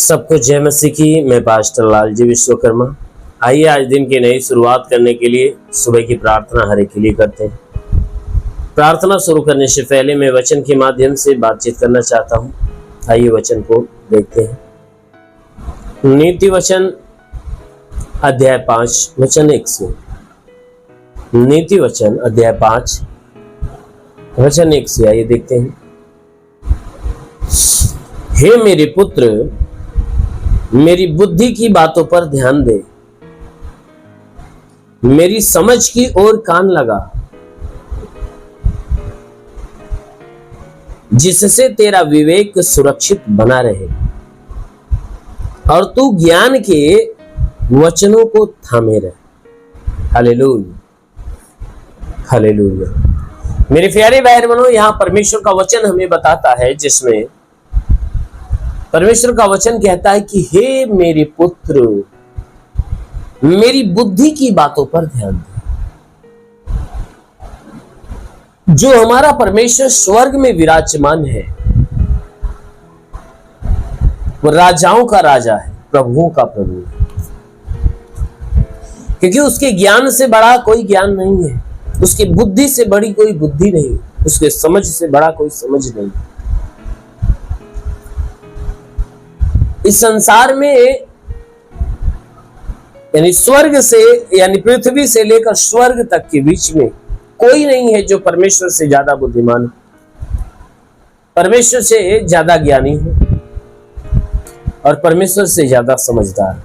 सबको जय मसीह की। मैं पास्टर लालजी विश्वकर्मा। आइए आज दिन की नई शुरुआत करने के लिए सुबह की प्रार्थना हर एक के लिए करते हैं। प्रार्थना शुरू करने से पहले मैं वचन के माध्यम से बातचीत करना चाहता हूं। आइए वचन को देखते हैं। नीति वचन अध्याय 5 वचन 1 से। नीति वचन अध्याय 5 वचन 1 से आइए देखते हैं। हे मेरे पुत्र, मेरी बुद्धि की बातों पर ध्यान दे, मेरी समझ की ओर कान लगा, जिससे तेरा विवेक सुरक्षित बना रहे और तू ज्ञान के वचनों को थामे रहे। Hallelujah, hallelujah. मेरे प्यारे भाई बहनों, यहां परमेश्वर का वचन हमें बताता है, जिसमें परमेश्वर का वचन कहता है कि हे मेरे पुत्र, मेरी बुद्धि की बातों पर ध्यान दे। जो हमारा परमेश्वर स्वर्ग में विराजमान है, वो राजाओं का राजा है, प्रभुओं का प्रभु है, क्योंकि उसके ज्ञान से बड़ा कोई ज्ञान नहीं है, उसकी बुद्धि से बड़ी कोई बुद्धि नहीं, उसके समझ से बड़ा कोई समझ नहीं। इस संसार में यानी स्वर्ग से यानी पृथ्वी से लेकर स्वर्ग तक के बीच में कोई नहीं है जो परमेश्वर से ज्यादा बुद्धिमान, परमेश्वर से ज्यादा ज्ञानी हो और परमेश्वर से ज्यादा समझदार।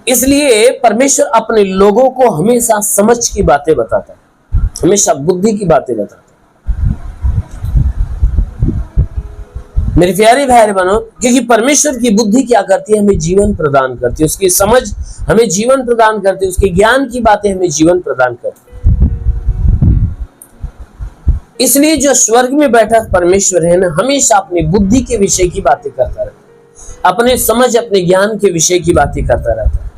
इसलिए परमेश्वर अपने लोगों को हमेशा समझ की बातें बताता है, हमेशा बुद्धि की बातें बताता है। मेरे प्यारे भाई बहनों, क्योंकि परमेश्वर की बुद्धि क्या करती है, हमें जीवन प्रदान करती है, उसकी समझ हमें जीवन प्रदान करती है, उसके ज्ञान की बातें हमें जीवन प्रदान करती है। इसलिए जो स्वर्ग में बैठा परमेश्वर है ना, हमेशा अपनी बुद्धि के विषय की बातें करता रहता है, अपने समझ अपने ज्ञान के विषय की बातें करता रहता है,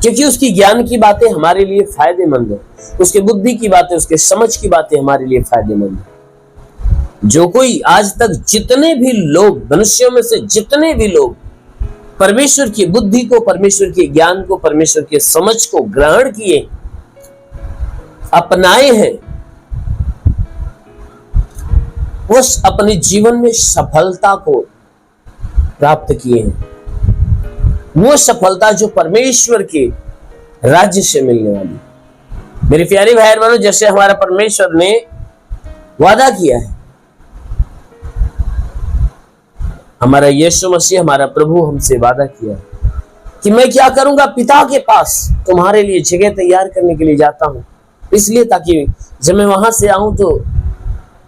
क्योंकि उसकी ज्ञान की बातें हमारे लिए फायदेमंद है, उसकी बुद्धि की बातें, उसके समझ की बातें हमारे लिए फायदेमंद है। जो कोई आज तक जितने भी लोग, मनुष्यों में से जितने भी लोग परमेश्वर की बुद्धि को, परमेश्वर के ज्ञान को, परमेश्वर के समझ को ग्रहण किए, अपनाए हैं, वो अपने जीवन में सफलता को प्राप्त किए हैं। वो सफलता जो परमेश्वर के राज्य से मिलने वाली। मेरे प्यारे भाई बहनों, जैसे हमारा परमेश्वर ने वादा किया है, हमारा यीशु मसीह हमारा प्रभु हमसे वादा किया कि मैं क्या करूंगा, पिता के पास तुम्हारे लिए जगह तैयार करने के लिए जाता हूं, इसलिए ताकि जब मैं वहां से आऊं तो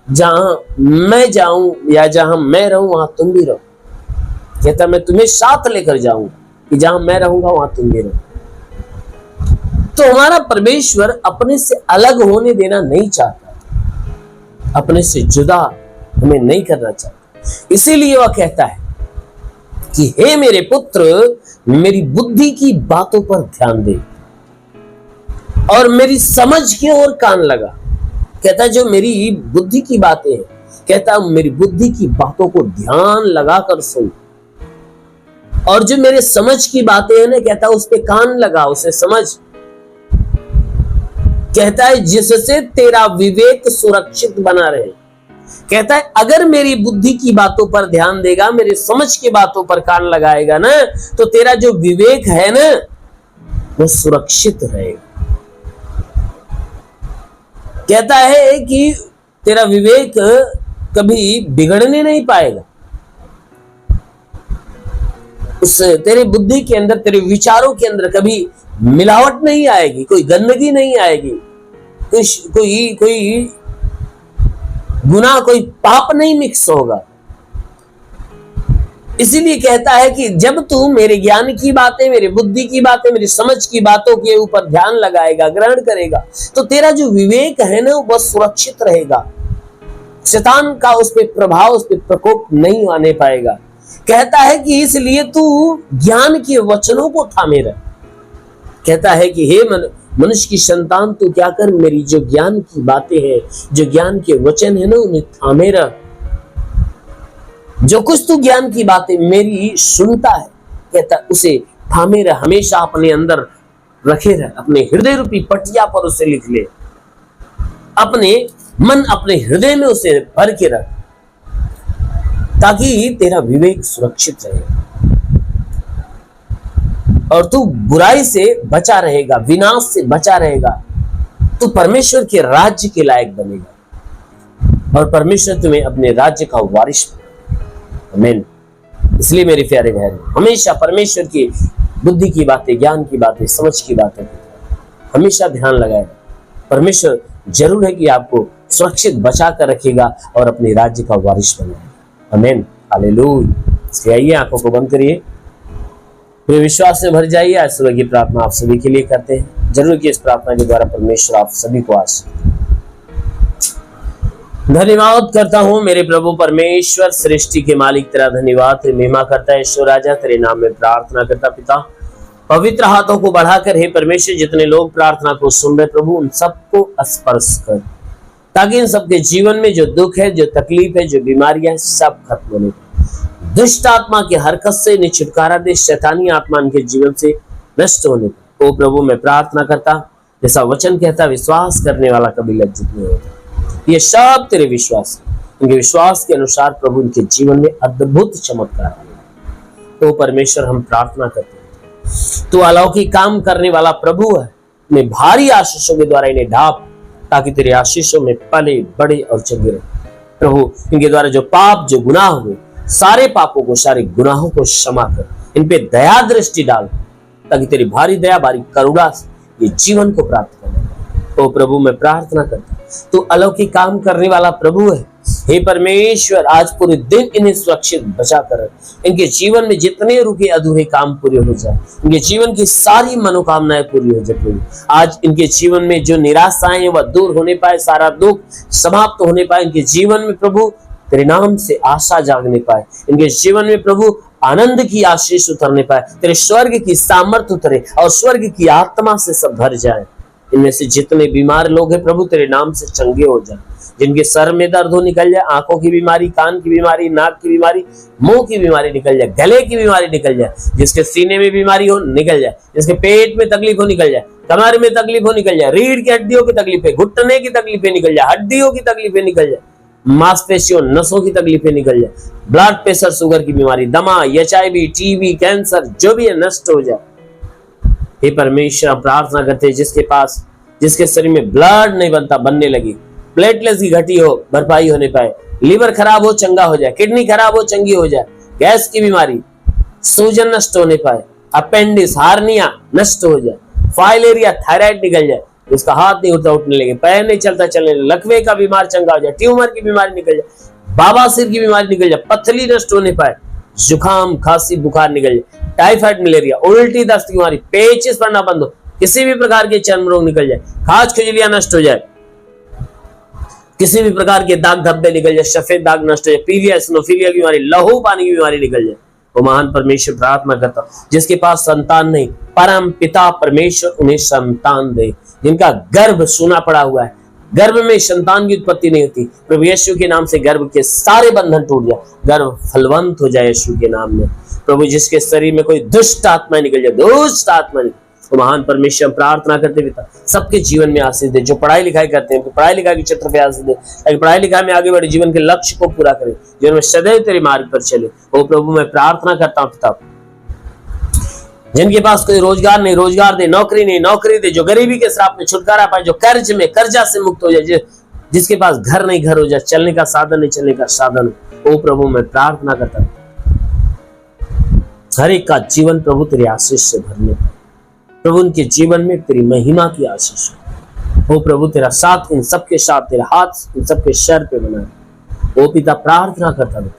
जहां मैं जाऊं या जहां मैं रहूं वहां तुम भी रहो। कहता मैं तुम्हें साथ लेकर जाऊंगा कि जहां मैं रहूंगा वहां तुम भी रहो। तो हमारा परमेश्वर अपने से अलग होने देना नहीं चाहता, अपने से जुदा हमें नहीं करना चाहता। इसीलिए वह कहता है कि हे मेरे पुत्र, मेरी बुद्धि की बातों पर ध्यान दे और मेरी समझ की ओर कान लगा। कहता है जो मेरी बुद्धि की बातें हैं, कहता है मेरी बुद्धि की बातों को ध्यान लगाकर सुन, और जो मेरे समझ की बातें हैं ना, कहता है उस पे कान लगा, उसे समझ। कहता है जिससे तेरा विवेक सुरक्षित बना रहे। कहता है अगर मेरी बुद्धि की बातों पर ध्यान देगा, मेरे समझ की बातों पर कान लगाएगा ना, तो तेरा जो विवेक है ना, वो सुरक्षित रहेगा। कहता है कि तेरा विवेक कभी बिगड़ने नहीं पाएगा, उस तेरे बुद्धि के अंदर, तेरे विचारों के अंदर कभी मिलावट नहीं आएगी, कोई गंदगी नहीं आएगी, कोई गुनाह, कोई पाप नहीं मिक्स होगा। इसीलिए कहता है कि जब तू मेरे ज्ञान की बातें, मेरी बुद्धि की बातें, मेरी समझ की बातों के ऊपर ध्यान लगाएगा, ग्रहण करेगा, तो तेरा जो विवेक है ना, वो सुरक्षित रहेगा। शैतान का उस पर प्रभाव, उस पर प्रकोप नहीं आने पाएगा। कहता है कि इसलिए तू ज्ञान के वचनों को थामे रह। कहता है कि हे मनुष्य की संतान, तू क्या कर, मेरी जो ज्ञान की बातें हैं, जो ज्ञान के वचन है ना, उन्हें थामे रह। जो कुछ तू ज्ञान की बातें मेरी सुनता है, कहता उसे थामे रह, हमेशा अपने अंदर रखे रह, अपने हृदय रूपी पटिया पर उसे लिख ले, अपने मन अपने हृदय में उसे भर के रख, ताकि तेरा विवेक सुरक्षित रहे और तू बुराई से बचा रहेगा, विनाश से बचा रहेगा। तू परमेश्वर के राज्य के लायक बनेगा और परमेश्वर तुम्हें अपने राज्य का वारिस बनाएगा। आमीन। इसलिए मेरे प्यारे बहन, हमेशा परमेश्वर की बुद्धि की बातें, ज्ञान की बातें, समझ की बातें हमेशा ध्यान लगाए। परमेश्वर जरूर है कि आपको सुरक्षित बचा कर रखेगा और अपने राज्य का वारिस बनाएगा। आमीन, हालेलुया। इसलिए आइए आंखों को बंद करिए, पूरे विश्वास से भर जाइए। आज सुबह की प्रार्थना आप सभी के लिए करते हैं। जरूर कि इस प्रार्थना के द्वारा परमेश्वर आप सभी को आशीष। धन्यवाद करता हूँ मेरे प्रभु परमेश्वर, सृष्टि के मालिक, तेरा धन्यवाद, तेरी महिमा करता है ईश्वर राजा, तेरे नाम में प्रार्थना करता पिता। पवित्र हाथों को बढ़ाकर हे परमेश्वर, जितने लोग प्रार्थना को सुन रहे प्रभु, उन सबको स्पर्श कर, ताकि इन सबके जीवन में जो दुख है, जो तकलीफ है, जो बीमारियां है, सब खत्म होने पाए। दुष्ट आत्मा की हरकत से इन्हें छुटकारा दे, शैतानी आत्मा इनके जीवन से नष्ट होने पाए। ओ प्रभु, मैं प्रार्थना करता, जैसा वचन कहता, विश्वास करने वाला कभी लज्जित नहीं होता। ये सब तेरे विश्वास है, इनके विश्वास के अनुसार प्रभु इनके जीवन में अद्भुत चमत्कार है। तो परमेश्वर हम प्रार्थना करते हैं, तू अलौकिक काम करने वाला प्रभु है, मैं भारी आशीषों के द्वारा इन्हें ढाप, ताकि तेरे आशीषों में पले बड़े और चंगे रहे। प्रभु, इनके द्वारा जो पाप, जो गुनाह हुए, सारे पापों को, सारे गुनाहों को क्षमा कर, इन पे दया दृष्टि डाल, ताकि तेरी भारी दया, भारी करुणा से ये जीवन को प्राप्त करने। तो प्रभु, मैं प्रार्थना करता, तू अलौकिक काम करने वाला प्रभु है। हे परमेश्वर, आज पूरे दिन इन्हें सुरक्षित बचा कर, इनके जीवन में जितने रुके अधूरे काम पूरे हो जाए, इनके जीवन की सारी मनोकामनाएं पूरी हो जाए प्रभु। आज इनके जीवन में जो निराशाएं वह दूर होने पाए, सारा दुख समाप्त होने पाए इनके जीवन में प्रभु, तेरे नाम से आशा जागने पाए इनके जीवन में प्रभु, आनंद की आशीष उतरने पाए, तेरे स्वर्ग की सामर्थ्य उतरे और स्वर्ग की आत्मा से सब भर जाए। इनमें से जितने बीमार लोग हैं प्रभु, तेरे नाम से चंगे हो जाए। जिनके सर में दर्द हो निकल जाए, आंखों की बीमारी, कान की बीमारी, नाक की बीमारी, मुंह की बीमारी निकल जाए, गले की बीमारी निकल जाए, जिसके सीने में बीमारी हो निकल जाए, जिसके पेट में तकलीफ हो निकल जाए, कमर में तकलीफ हो निकल जाए, रीढ़ की हड्डियों की तकलीफें, घुटने की तकलीफें निकल जाए, हड्डियों की तकलीफें निकल जाए, मांसपेशियों, नसों की तकलीफें निकल जाए, ब्लड प्रेशर, शुगर की बीमारी, दमा, HIV, टीबी, कैंसर, जो भी है नष्ट हो जाए। हे परमेश्वर, प्रार्थना करते हैं जिसके शरीर में ब्लड नहीं बनता, बनने लगी, प्लेटलेट्स की घटी हो, भरपाई होने पाए, लीवर खराब हो, चंगा हो जाए, किडनी खराब हो, चंगी हो जाए, गैस की बीमारी, सूजन नष्ट होने पाए, अपेंडिक्स, हार्निया नष्ट हो जाए, फाइलेरिया, थायराइड निकल जाए, उसका हाथ नहीं उठता, उठने लगे, पैर नहीं चलता, चलने लगे, लकवे का बीमार चंगा हो जाए, ट्यूमर की बीमारी निकल जाए, बवासीर की बीमारी निकल जाए, पथरी नष्ट होने पाए, जुकाम, खांसी, बुखार निकल जाए, टाइफाइड, मलेरिया, उल्टी, दस्त की बीमारी, पेचिस पड़ना बंद हो, किसी भी प्रकार के चर्म रोग निकल जाए, खाज खुजलियां नष्ट हो जाए, किसी भी प्रकार के दाग धब्बे निकल जाए, सफेद दाग नष्ट हो जाए, पीलिया, एसिनोफिलिया की बीमारी, लहू पानी की बीमारी निकल जाए। वो महान परमेश्वर, प्रार्थना करता जिसके पास संतान नहीं, परम पिता परमेश्वर उन्हें संतान दे। जिनका गर्भ सूना पड़ा हुआ है, गर्भ में संतान की उत्पत्ति नहीं होती, प्रभु यीशु के नाम से गर्भ के सारे बंधन टूट जाए, गर्भ फलवंत हो जाए यीशु के नाम में। प्रभु, जिसके शरीर में कोई दुष्ट आत्मा निकल जाए, दुष्ट आत्मा निकल, तो महान परमेश्वर प्रार्थना करते पिता सबके जीवन में आशीष दे। जो पढ़ाई लिखाई करते हैं, पढ़ाई लिखाई के क्षेत्र पे आशीष दे, ताकि पढ़ाई लिखाई में आगे बढ़े, जीवन के लक्ष्य को पूरा करे, जीवन में सदैव तेरे मार्ग पर चले। ओ प्रभु, मैं प्रार्थना करता हूँ पिता, जिनके पास कोई रोजगार नहीं, रोजगार दे, नौकरी नहीं, नौकरी दे, जो गरीबी के श्राप में छुटकारा पाए, जो कर्ज में, कर्जा से मुक्त हो जाए, जिसके पास घर नहीं, घर हो जाए, चलने का साधन नहीं, चलने का साधन। ओ प्रभु, मैं प्रार्थना करता हूँ हर एक का जीवन प्रभु तेरे आशीष से भरने पाए, प्रभु उनके जीवन में तेरी महिमा की आशीष हो। ओ प्रभु, तेरा साथ इन सबके साथ, तेरा हाथ इन सबके सर पे बना। ओ पिता, प्रार्थना करता हूँ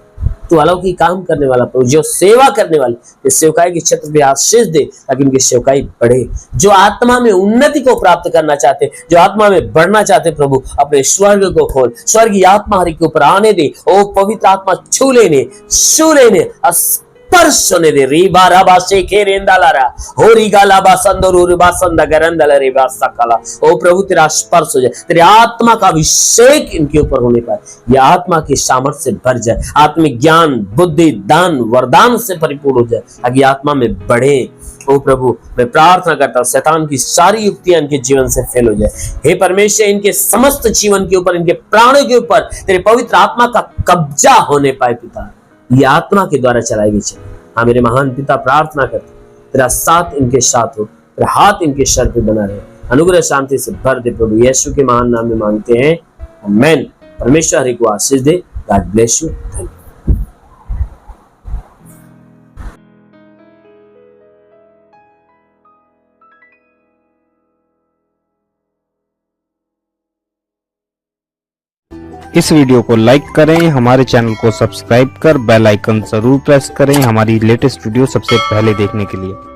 तू अलौकिक काम करने वाला प्रभु, जो सेवा करने वाले इस सेवकाई के क्षेत्र पे आशीष दे, ताकि उनकी सेवकाई बढ़े। जो आत्मा में उन्नति को प्राप्त करना चाहते, जो आत्मा में बढ़ना चाहते प्रभु, अपने स्वर्ग को खोल, स्वर्गीय आत्मा हर के ऊपर आने दे। ओ पवित्र आत्मा, छू लेने स्पर्श होने दे। रीबा राबा शेखे रेंदालारा हो रीगाला बासंदरूर बासंदा गरंदला रेबा सकला। ओ प्रभु तेरा स्पर्श हो जाए, तेरे आत्मा का अभिषेक इनके ऊपर होने पाए, ये आत्मा की सामर्थ्य से भर जाए, आत्मिक ज्ञान बुद्धि दान वरदान से परिपूर्ण हो जाए, ताकि आत्मा में बढ़े। ओ प्रभु मैं प्रार्थना करता हूं शैतान की सारी युक्तियां इनके जीवन से फेल हो जाए। हे परमेश्वर इनके समस्त जीवन के ऊपर, इनके प्राणों के ऊपर तेरे पवित्र आत्मा का कब्जा होने पाए पिता, ये आत्मा के द्वारा चलाई गई चले। हाँ मेरे महान पिता प्रार्थना करते तेरा साथ इनके साथ हो, तेरा हाथ इनके सर पे बना रहे, अनुग्रह शांति से भर दे प्रभु यीशु के महान नाम में मांगते हैं, आमीन। परमेश्वर हरि को आशीष दे। God bless you. धन्यवाद। इस वीडियो को लाइक करें, हमारे चैनल को सब्सक्राइब कर बेल आइकन जरूर प्रेस करें हमारी लेटेस्ट वीडियो सबसे पहले देखने के लिए।